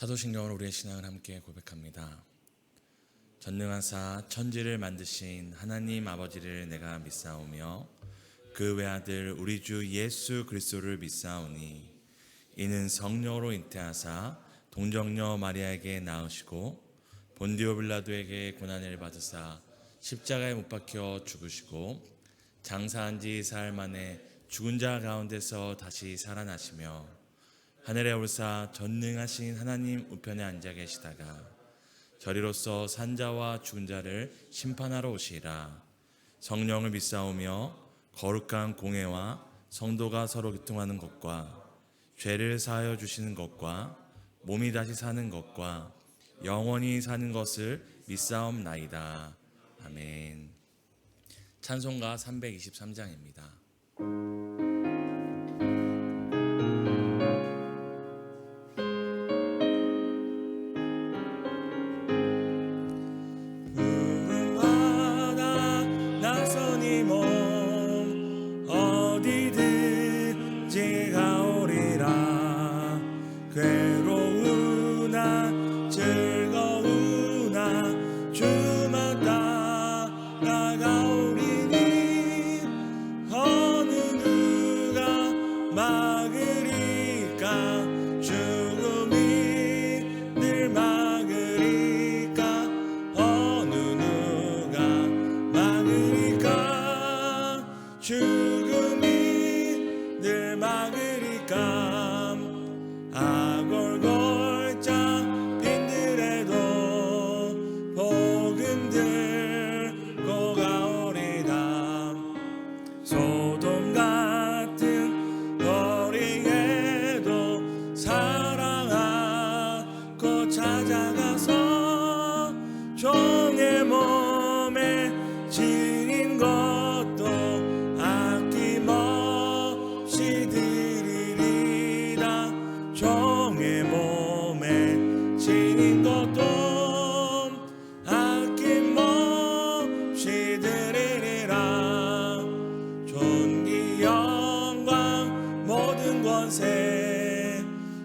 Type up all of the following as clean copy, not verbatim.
사도신경으로 우리의 신앙을 함께 고백합니다. 전능하사 천지를 만드신 하나님 아버지를 내가 믿사오며 그 외아들 우리 주 예수 그리스도를 믿사오니 이는 성령으로 잉태하사 동정녀 마리아에게 낳으시고 본디오 빌라도에게 고난을 받으사 십자가에 못 박혀 죽으시고 장사한 지 사흘 만에 죽은 자 가운데서 다시 살아나시며 하늘에 올사 전능하신 하나님 우편에 앉아 계시다가 저리로서 산자와 죽은 자를 심판하러 오시리라. 성령을 믿사오며 거룩한 공회와 성도가 서로 교통하는 것과 죄를 사하여 주시는 것과 몸이 다시 사는 것과 영원히 사는 것을 믿사옵나이다. 아멘. 찬송가 323장입니다.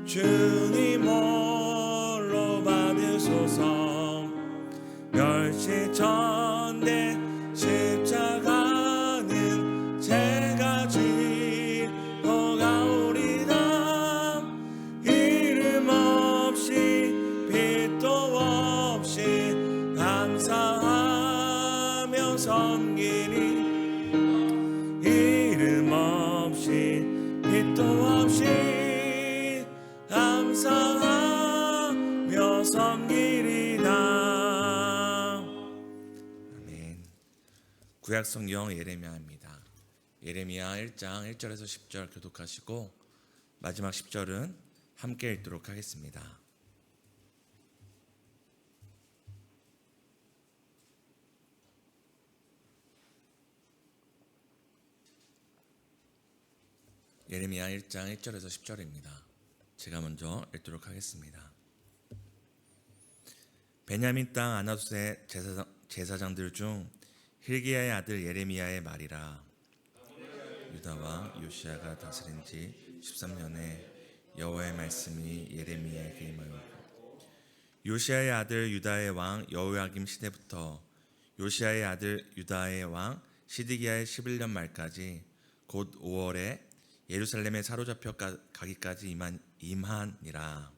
주님 홀로 받으소서. 멸시천대 십자가는 제가 지고 가오리다. 이름 없이 빛도 없이 감사하며 섬기리. 이름 없이 빛도 없이 감사하며 섬기리다. 아멘. 구약성경 예레미야입니다. 예레미야 1장 1절에서 10절 교독하시고 마지막 10절은 함께 읽도록 하겠습니다. 예레미야 1장 1절에서 10절입니다. 제가 먼저 읽도록 하겠습니다. 베냐민 땅 아나돗의 제사장들 중 힐기야의 아들 예레미야의 말이라. 유다 왕 요시야가 다스린 지 13년에 여호와의 말씀이 예레미야에게 임하였고, 요시야의 아들 유다의 왕 여호야김 시대부터 요시야의 아들 유다의 왕 시드기야의 11년 말까지 곧 5월에 예루살렘에 사로잡혀 가기까지 임하니라.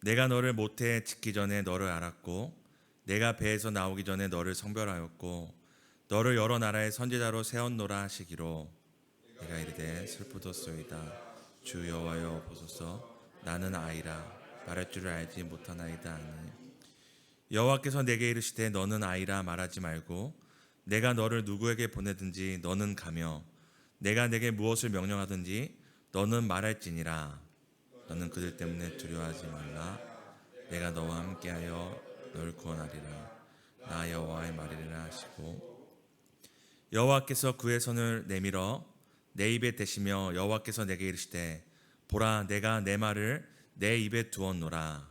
내가 너를 모태에 짓기 전에 너를 알았고, 내가 배에서 나오기 전에 너를 성별하였고, 너를 여러 나라의 선지자로 세웠노라 하시기로, 내가 이르되 슬프도소이다. 주 여호와여 보소서. 나는 아이라 말할 줄을 알지 못하나이다 하니, 여호와께서 내게 이르시되 너는 아이라 말하지 말고 내가 너를 누구에게 보내든지 너는 가며 내가 내게 무엇을 명령하든지 너는 말할지니라. 너는 그들 때문에 두려워하지 말라. 내가 너와 함께하여 너를 구원하리라. 나 여호와의 말이라 하시고, 여호와께서 그의 손을 내밀어 내 입에 대시며 여호와께서 내게 이르시되 보라, 내가 내 말을 내 입에 두었노라.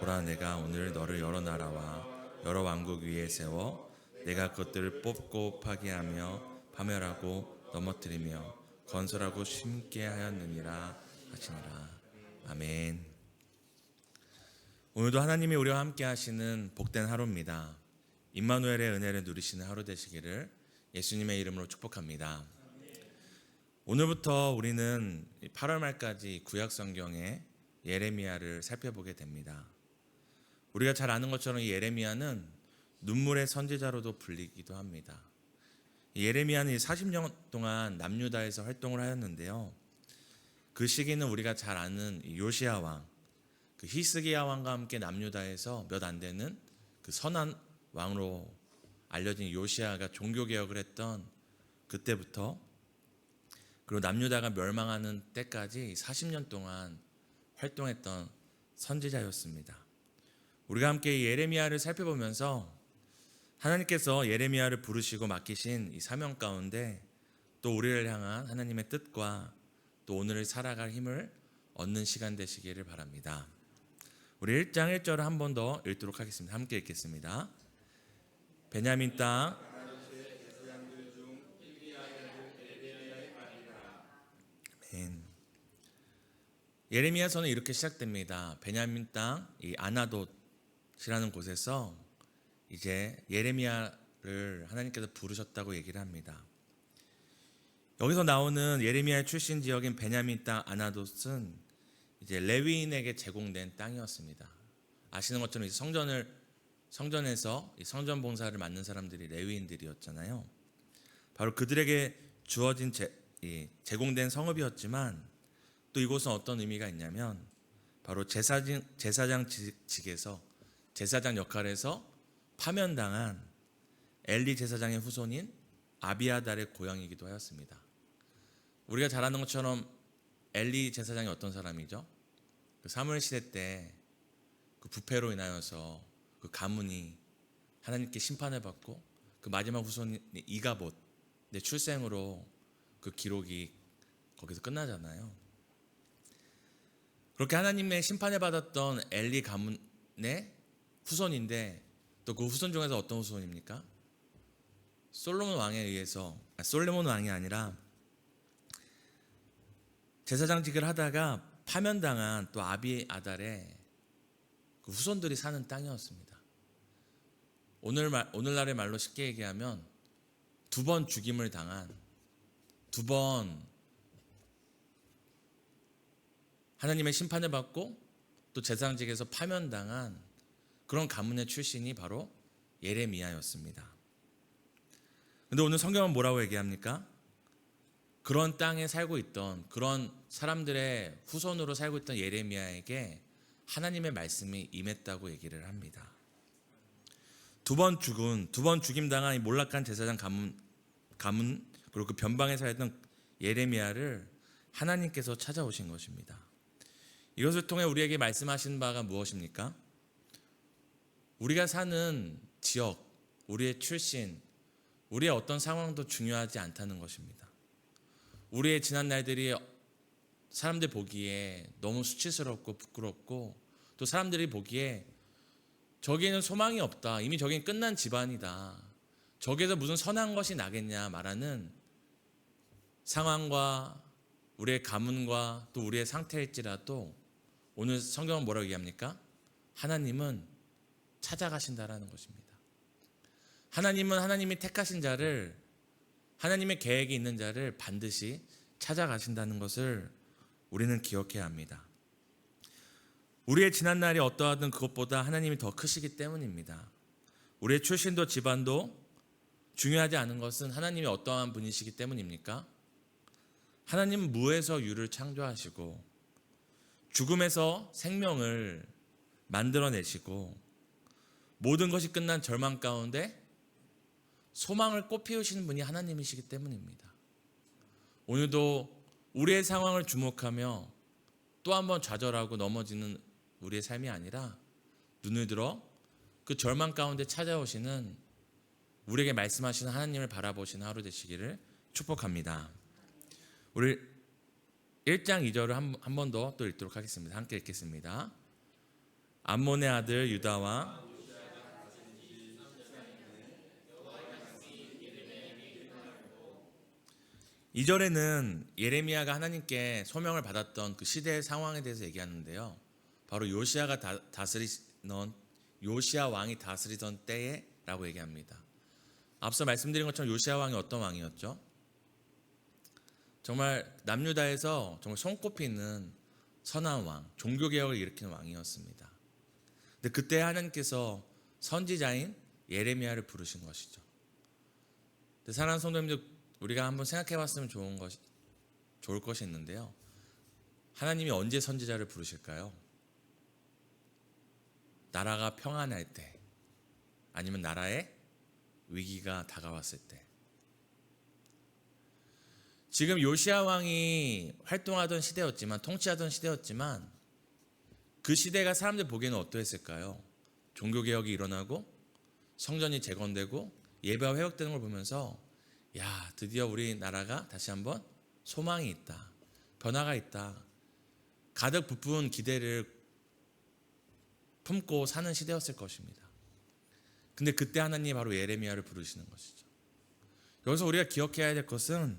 보라, 내가 오늘 너를 여러 나라와 여러 왕국 위에 세워 내가 그것들을 뽑고 파괴하며 파멸하고 넘어뜨리며 건설하고 심게 하였느니라 하시니라. 아멘. 오늘도 하나님이 우리와 함께 하시는 복된 하루입니다. 임마누엘의 은혜를 누리시는 하루 되시기를 예수님의 이름으로 축복합니다. 오늘부터 우리는 8월 말까지 구약 성경의 예레미야를 살펴보게 됩니다. 우리가 잘 아는 것처럼 이 예레미야는 눈물의 선지자로도 불리기도 합니다. 예레미야는 40년 동안 남유다에서 활동을 하였는데요. 그 시기는 우리가 잘 아는 요시야 왕, 그 히스기야 왕과 함께 남유다에서 몇 안 되는 그 선한 왕으로 알려진 요시야가 종교 개혁을 했던 그때부터, 그리고 남유다가 멸망하는 때까지 40년 동안 활동했던 선지자였습니다. 우리가 함께 예레미야를 살펴보면서 하나님께서 예레미야를 부르시고 맡기신 이 사명 가운데 또 우리를 향한 하나님의 뜻과 또 오늘을 살아갈 힘을 얻는 시간 되시기를 바랍니다. 우리 1장 1절을 한 번 더 읽도록 하겠습니다. 함께 읽겠습니다. 베냐민 땅 아멘. 예레미야서는 이렇게 시작됩니다. 베냐민 땅 이 아나돗이라는 곳에서 이제 예레미야를 하나님께서 부르셨다고 얘기를 합니다. 여기서 나오는 예레미야의 출신 지역인 베냐민 땅 아나돗은 이제 레위인에게 제공된 땅이었습니다. 아시는 것처럼 이 성전에서 이 성전 봉사를 맡는 사람들이 레위인들이었잖아요. 바로 그들에게 주어진 제공된 성읍이었지만 또 이곳은 어떤 의미가 있냐면 바로 제사장직에서 제사장 역할에서 파면당한 엘리 제사장의 후손인 아비아달의 고향이기도 하였습니다. 우리가 잘 아는 것처럼 엘리 제사장이 어떤 사람이죠? 그 사무엘 시대 때 그 부패로 인하여서 그 가문이 하나님께 심판을 받고 그 마지막 후손인 이가봇 내 출생으로 그 기록이 거기서 끝나잖아요. 그렇게 하나님의 심판을 받았던 엘리 가문의 후손인데 또 그 후손 중에서 어떤 후손입니까? 솔로몬 왕에 의해서, 솔로몬 왕이 아니라 제사장직을 하다가 파면당한 또 아비아달의 그 후손들이 사는 땅이었습니다. 오늘날의 말로 쉽게 얘기하면 2번 죽임을 당한, 2번 하나님의 심판을 받고 또 제사장직에서 파면당한 그런 가문의 출신이 바로 예레미야였습니다. 근데 오늘 성경은 뭐라고 얘기합니까? 그런 땅에 살고 있던, 그런 사람들의 후손으로 살고 있던 예레미야에게 하나님의 말씀이 임했다고 얘기를 합니다. 2번 죽임당한 이 몰락한 제사장 가문 그리고 그 변방에 살던 예레미야를 하나님께서 찾아오신 것입니다. 이것을 통해 우리에게 말씀하신 바가 무엇입니까? 우리가 사는 지역, 우리의 출신, 우리의 어떤 상황도 중요하지 않다는 것입니다. 우리의 지난 날들이 사람들 보기에 너무 수치스럽고 부끄럽고 또 사람들이 보기에 저기에는 소망이 없다, 이미 저기는 끝난 집안이다, 저기에서 무슨 선한 것이 나겠냐 말하는 상황과 우리의 가문과 또 우리의 상태일지라도 오늘 성경은 뭐라고 얘기합니까? 하나님은 찾아가신다라는 것입니다. 하나님은 하나님이 택하신 자를, 하나님의 계획이 있는 자를 반드시 찾아가신다는 것을 우리는 기억해야 합니다. 우리의 지난날이 어떠하든 그것보다 하나님이 더 크시기 때문입니다. 우리의 출신도 집안도 중요하지 않은 것은 하나님이 어떠한 분이시기 때문입니까? 하나님은 무에서 유를 창조하시고 죽음에서 생명을 만들어내시고 모든 것이 끝난 절망 가운데 소망을 꽃피우시는 분이 하나님이시기 때문입니다. 오늘도 우리의 상황을 주목하며 또 한번 좌절하고 넘어지는 우리의 삶이 아니라 눈을 들어 그 절망 가운데 찾아오시는, 우리에게 말씀하시는 하나님을 바라보시는 하루 되시기를 축복합니다. 우리 1장 2절을 한 번 더 또 읽도록 하겠습니다. 함께 읽겠습니다. 암몬의 아들 유다와 2절에는 예레미야가 하나님께 소명을 받았던 그 시대의 상황에 대해서 얘기하는데요. 바로 요시야 왕이 다스리던 때에라고 얘기합니다. 앞서 말씀드린 것처럼 요시야 왕이 어떤 왕이었죠? 정말 남유다에서 정말 손꼽히는 선한 왕, 종교개혁을 일으키는 왕이었습니다. 근데 그때 하나님께서 선지자인 예레미야를 부르신 것이죠. 사랑하는 성도님들, 우리가 한번 생각해 봤으면 좋을 것이 있는데요. 하나님이 언제 선지자를 부르실까요? 나라가 평안할 때, 아니면 나라에 위기가 다가왔을 때. 지금 요시야 왕이 활동하던 시대였지만, 통치하던 시대였지만, 그 시대가 사람들 보기에는 어떠했을까요? 종교개혁이 일어나고 성전이 재건되고 예배가 회복되는 걸 보면서, 야, 드디어 우리 나라가 다시 한번 소망이 있다, 변화가 있다, 가득 부푼 기대를 품고 사는 시대였을 것입니다. 근데 그때 하나님이 바로 예레미야를 부르시는 것이죠. 여기서 우리가 기억해야 될 것은,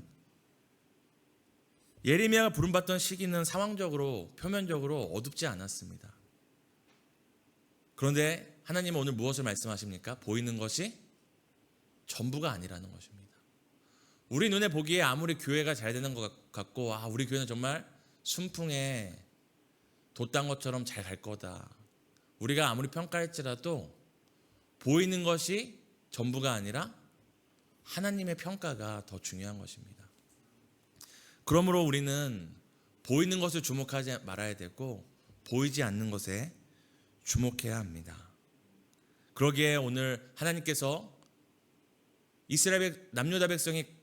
예레미야가 부름받던 시기는 상황적으로, 표면적으로 어둡지 않았습니다. 그런데 하나님은 오늘 무엇을 말씀하십니까? 보이는 것이 전부가 아니라는 것입니다. 우리 눈에 보기에 아무리 교회가 잘 되는 것 같고, 우리 교회는 정말 순풍에 돛단 것처럼 잘 갈 거다, 우리가 아무리 평가할지라도 보이는 것이 전부가 아니라 하나님의 평가가 더 중요한 것입니다. 그러므로 우리는 보이는 것을 주목하지 말아야 되고, 보이지 않는 것에 주목해야 합니다. 그러기에 오늘 하나님께서 이스라엘 남유다 백성이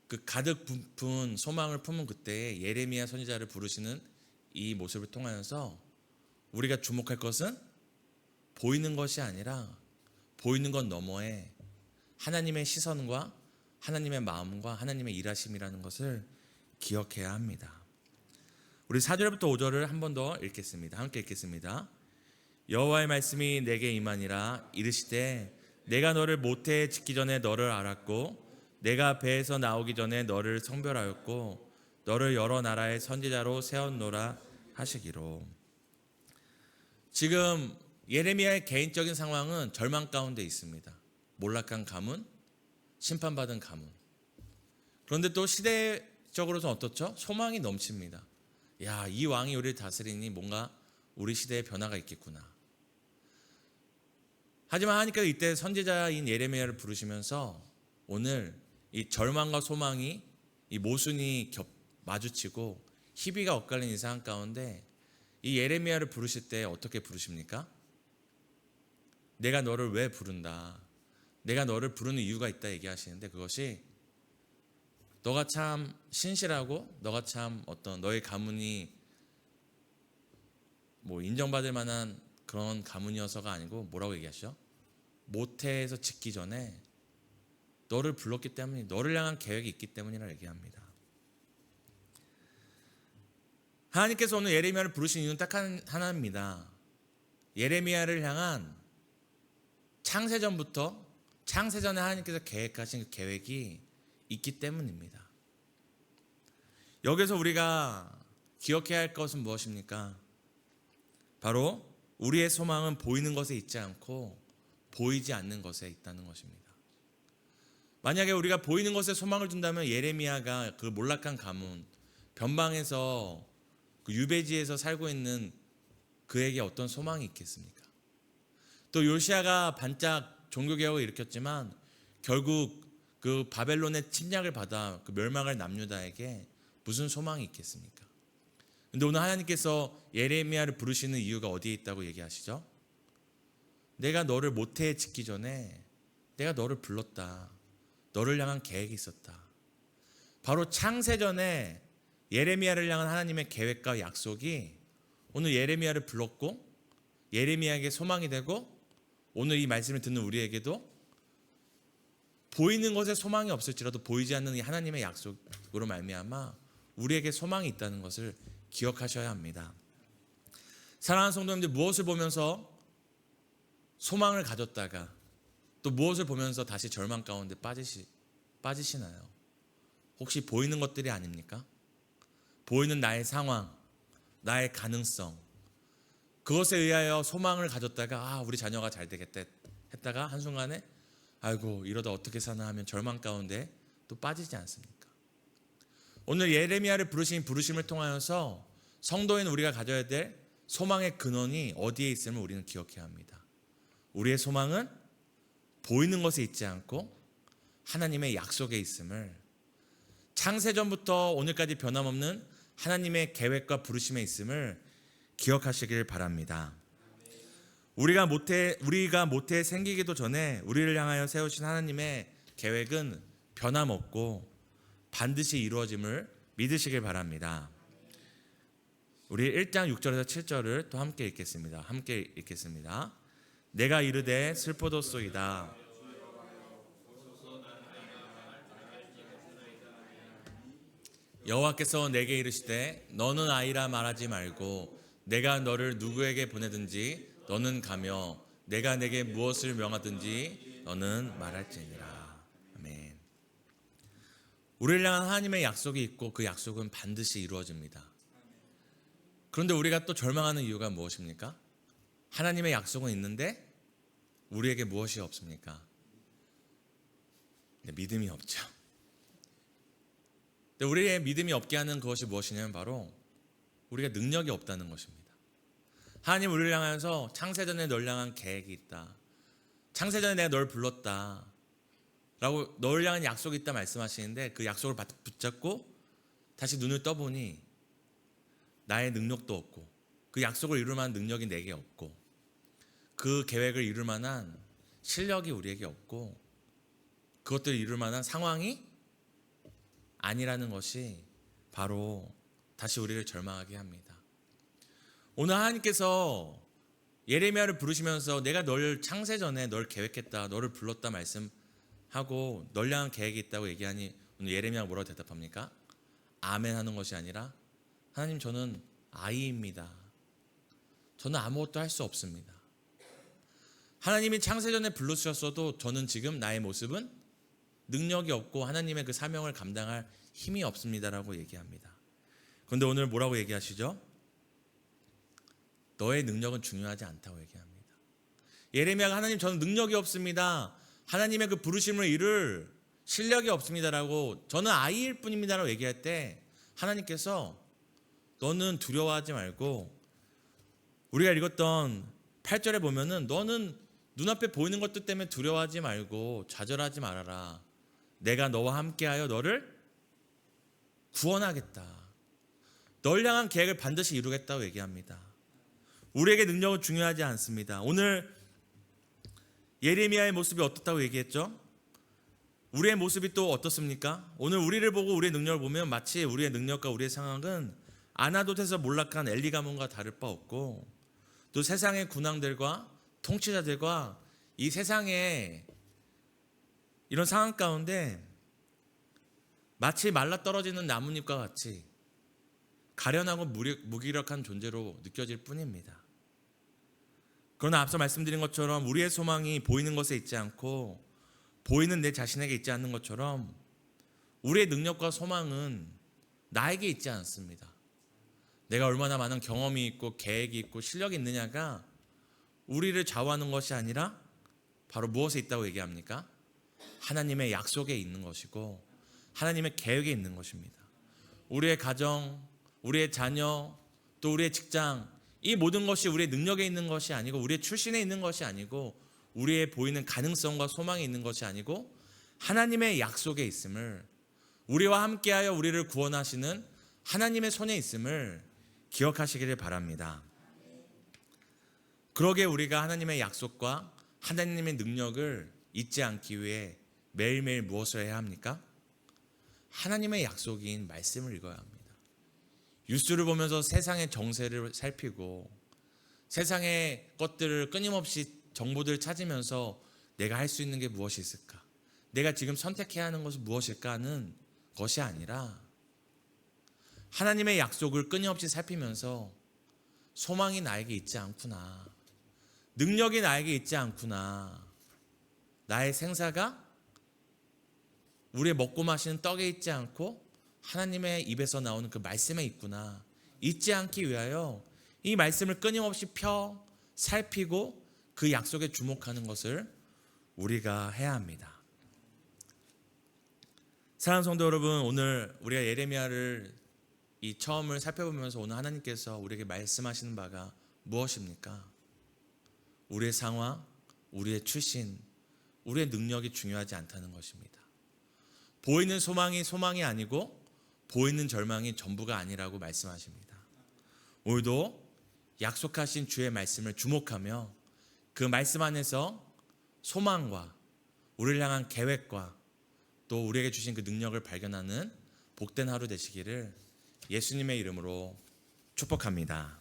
그 가득 부푼 소망을 품은 그때에 예레미야 선지자를 부르시는 이 모습을 통하여서 우리가 주목할 것은 보이는 것이 아니라 보이는 것 너머에 하나님의 시선과 하나님의 마음과 하나님의 일하심이라는 것을 기억해야 합니다. 우리 4절부터 5절을 한 번 더 읽겠습니다. 함께 읽겠습니다. 여호와의 말씀이 내게 임하니라. 이르시되 내가 너를 모태에 짓기 전에 너를 알았고, 내가 배에서 나오기 전에 너를 성별하였고, 너를 여러 나라의 선지자로 세웠노라 하시기로. 지금 예레미야의 개인적인 상황은 절망 가운데 있습니다. 몰락한 가문, 심판받은 가문. 그런데 또 시대적으로는 어떻죠? 소망이 넘칩니다. 야, 이 왕이 우리를 다스리니 뭔가 우리 시대에 변화가 있겠구나. 하지만 하나님께서 이때 선지자인 예레미야를 부르시면서 오늘 이 절망과 소망이, 이 모순이 마주치고 희비가 엇갈린 이 상황 가운데 이 예레미야를 부르실 때 어떻게 부르십니까? 내가 너를 왜 부른다, 내가 너를 부르는 이유가 있다 얘기하시는데, 그것이 너가 참 신실하고 너가 참 어떤 너의 가문이 뭐 인정받을 만한 그런 가문이어서가 아니고, 뭐라고 얘기하시죠? 모태에서 짓기 전에 너를 불렀기 때문에, 너를 향한 계획이 있기 때문이라 얘기합니다. 하나님께서 오늘 예레미야를 부르신 이유는 딱 하나입니다. 예레미야를 향한 창세전에 하나님께서 계획하신 그 계획이 있기 때문입니다. 여기서 우리가 기억해야 할 것은 무엇입니까? 바로 우리의 소망은 보이는 것에 있지 않고 보이지 않는 것에 있다는 것입니다. 만약에 우리가 보이는 것에 소망을 둔다면 예레미야가 그 몰락한 가문, 변방에서 그 유배지에서 살고 있는 그에게 어떤 소망이 있겠습니까? 또 요시야가 반짝 종교개혁을 일으켰지만 결국 그 바벨론의 침략을 받아 그 멸망할 남유다에게 무슨 소망이 있겠습니까? 근데 오늘 하나님께서 예레미야를 부르시는 이유가 어디에 있다고 얘기하시죠? 내가 너를 모태에 짓기 전에 내가 너를 불렀다. 너를 향한 계획이 있었다. 바로 창세전에 예레미야를 향한 하나님의 계획과 약속이 오늘 예레미야를 불렀고, 예레미야에게 소망이 되고, 오늘 이 말씀을 듣는 우리에게도 보이는 것에 소망이 없을지라도 보이지 않는 이 하나님의 약속으로 말미암아 우리에게 소망이 있다는 것을 기억하셔야 합니다. 사랑하는 성도님들, 무엇을 보면서 소망을 가졌다가 또 무엇을 보면서 다시 절망 가운데 빠지시나요? 혹시 보이는 것들이 아닙니까? 보이는 나의 상황, 나의 가능성, 그것에 의하여 소망을 가졌다가 우리 자녀가 잘 되겠다 했다가 한순간에 아이고 이러다 어떻게 사나 하면 절망 가운데 또 빠지지 않습니까? 오늘 예레미야를 부르신 부르심을 통하여서 성도인 우리가 가져야 될 소망의 근원이 어디에 있음을 우리는 기억해야 합니다. 우리의 소망은 보이는 것에 있지 않고 하나님의 약속에 있음을, 창세전부터 오늘까지 변함없는 하나님의 계획과 부르심에 있음을 기억하시길 바랍니다. 우리가 모태 생기기도 전에 우리를 향하여 세우신 하나님의 계획은 변함없고 반드시 이루어짐을 믿으시길 바랍니다. 우리 1장 6절에서 7절을 또 함께 읽겠습니다. 내가 이르되 슬퍼도소이다. 여호와께서 내게 이르시되 너는 아이라 말하지 말고 내가 너를 누구에게 보내든지 너는 가며 내가 내게 무엇을 명하든지 너는 말할지니라. 아멘. 우리를 향한 하나님의 약속이 있고 그 약속은 반드시 이루어집니다. 그런데 우리가 또 절망하는 이유가 무엇입니까? 하나님의 약속은 있는데 우리에게 무엇이 없습니까? 믿음이 없죠. 우리의 믿음이 없게 하는 그것이 무엇이냐면 바로 우리가 능력이 없다는 것입니다. 하나님 우리를 향해서 창세전에 널 향한 계획이 있다, 창세전에 내가 널 불렀다 라고 널 향한 약속이 있다 말씀하시는데 그 약속을 붙잡고 다시 눈을 떠보니 나의 능력도 없고 그 약속을 이룰 만한 능력이 내게 없고 그 계획을 이룰 만한 실력이 우리에게 없고 그것들을 이룰 만한 상황이 아니라는 것이 바로 다시 우리를 절망하게 합니다. 오늘 하나님께서 예레미야를 부르시면서 내가 널 창세전에 널 계획했다, 너를 불렀다 말씀하고 널 향한 계획이 있다고 얘기하니 오늘 예레미야가 뭐라고 대답합니까? 아멘 하는 것이 아니라 하나님 저는 아이입니다. 저는 아무것도 할 수 없습니다. 하나님이 창세전에 불러주셨어도 저는 지금 나의 모습은 능력이 없고 하나님의 그 사명을 감당할 힘이 없습니다라고 얘기합니다. 그런데 오늘 뭐라고 얘기하시죠? 너의 능력은 중요하지 않다고 얘기합니다. 예레미야가 하나님 저는 능력이 없습니다, 하나님의 그 부르심을 이룰 실력이 없습니다라고, 저는 아이일 뿐입니다라고 얘기할 때 하나님께서 너는 두려워하지 말고, 우리가 읽었던 8절에 보면은 너는 눈앞에 보이는 것들 때문에 두려워하지 말고 좌절하지 말아라. 내가 너와 함께하여 너를 구원하겠다. 널 향한 계획을 반드시 이루겠다고 얘기합니다. 우리에게 능력은 중요하지 않습니다. 오늘 예레미야의 모습이 어떻다고 얘기했죠? 우리의 모습이 또 어떻습니까? 오늘 우리를 보고 우리의 능력을 보면 마치 우리의 능력과 우리의 상황은 아나돗에서 몰락한 엘리 가문과 다를 바 없고, 또 세상의 군왕들과 통치자들과 이 세상의 이런 상황 가운데 마치 말라떨어지는 나뭇잎과 같이 가련하고 무기력한 존재로 느껴질 뿐입니다. 그러나 앞서 말씀드린 것처럼 우리의 소망이 보이는 것에 있지 않고 보이는 내 자신에게 있지 않는 것처럼 우리의 능력과 소망은 나에게 있지 않습니다. 내가 얼마나 많은 경험이 있고 계획이 있고 실력이 있느냐가 우리를 좌우하는 것이 아니라 바로 무엇에 있다고 얘기합니까? 하나님의 약속에 있는 것이고 하나님의 계획에 있는 것입니다. 우리의 가정, 우리의 자녀, 또 우리의 직장, 이 모든 것이 우리의 능력에 있는 것이 아니고 우리의 출신에 있는 것이 아니고 우리의 보이는 가능성과 소망에 있는 것이 아니고 하나님의 약속에 있음을, 우리와 함께하여 우리를 구원하시는 하나님의 손에 있음을 기억하시기를 바랍니다. 그러기에 우리가 하나님의 약속과 하나님의 능력을 잊지 않기 위해 매일매일 무엇을 해야 합니까? 하나님의 약속인 말씀을 읽어야 합니다. 뉴스를 보면서 세상의 정세를 살피고 세상의 것들을 끊임없이 정보들을 찾으면서 내가 할 수 있는 게 무엇이 있을까? 내가 지금 선택해야 하는 것은 무엇일까 하는 것이 아니라 하나님의 약속을 끊임없이 살피면서 소망이 나에게 있지 않구나, 능력이 나에게 있지 않구나, 나의 생사가 우리의 먹고 마시는 떡에 있지 않고 하나님의 입에서 나오는 그 말씀에 있구나. 잊지 않기 위하여 이 말씀을 끊임없이 살피고 그 약속에 주목하는 것을 우리가 해야 합니다. 사랑하는 성도 여러분, 오늘 우리가 예레미야를 이 처음을 살펴보면서 오늘 하나님께서 우리에게 말씀하시는 바가 무엇입니까? 우리의 상황, 우리의 출신, 우리의 능력이 중요하지 않다는 것입니다. 보이는 소망이 아니고 보이는 절망이 전부가 아니라고 말씀하십니다. 오늘도 약속하신 주의 말씀을 주목하며 그 말씀 안에서 소망과 우리를 향한 계획과 또 우리에게 주신 그 능력을 발견하는 복된 하루 되시기를 예수님의 이름으로 축복합니다.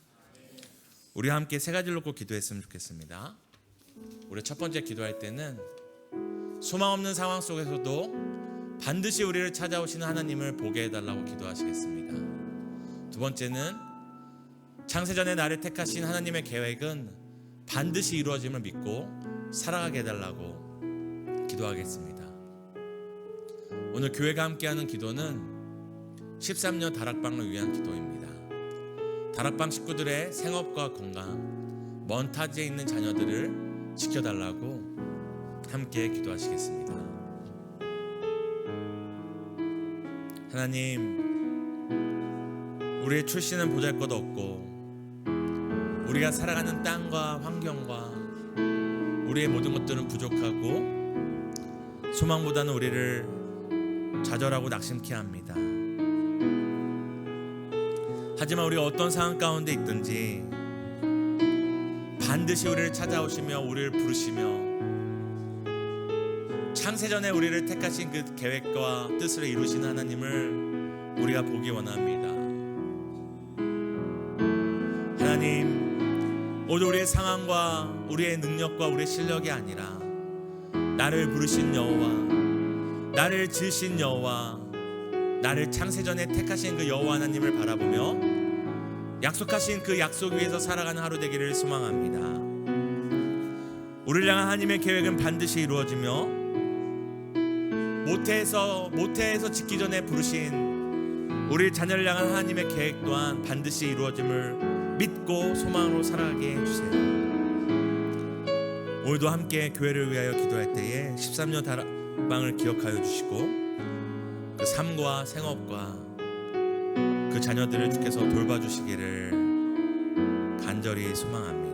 우리 함께 세 가지를 놓고 기도했으면 좋겠습니다. 우리 첫 번째 기도할 때는 소망 없는 상황 속에서도 반드시 우리를 찾아오시는 하나님을 보게 해달라고 기도하시겠습니다. 두 번째는 창세전에 나를 택하신 하나님의 계획은 반드시 이루어짐을 믿고 살아가게 해달라고 기도하겠습니다. 오늘 교회가 함께하는 기도는 13년 다락방을 위한 기도입니다. 다락방 식구들의 생업과 건강, 먼 타지에 있는 자녀들을 지켜달라고 함께 기도하시겠습니다. 하나님, 우리의 출신은 보잘것없고 우리가 살아가는 땅과 환경과 우리의 모든 것들은 부족하고 소망보다는 우리를 좌절하고 낙심케 합니다. 하지만 우리가 어떤 상황 가운데 있든지 반드시 우리를 찾아오시며 우리를 부르시며 창세전에 우리를 택하신 그 계획과 뜻을 이루신 하나님을 우리가 보기 원합니다. 하나님, 오늘 우리의 상황과 우리의 능력과 우리의 실력이 아니라 나를 부르신 여호와, 나를 지으신 여호와, 나를 창세전에 택하신 그 여호와 하나님을 바라보며 약속하신 그 약속 위에서 살아가는 하루 되기를 소망합니다. 우리를 향한 하나님의 계획은 반드시 이루어지며 모태에서 짓기 전에 부르신 우리 자녀를 향한 하나님의 계획 또한 반드시 이루어짐을 믿고 소망으로 살아가게 해주세요. 오늘도 함께 교회를 위하여 기도할 때에 13년 다락방을 기억하여 주시고 그 삶과 생업과 그 자녀들을 주께서 돌봐주시기를 간절히 소망합니다.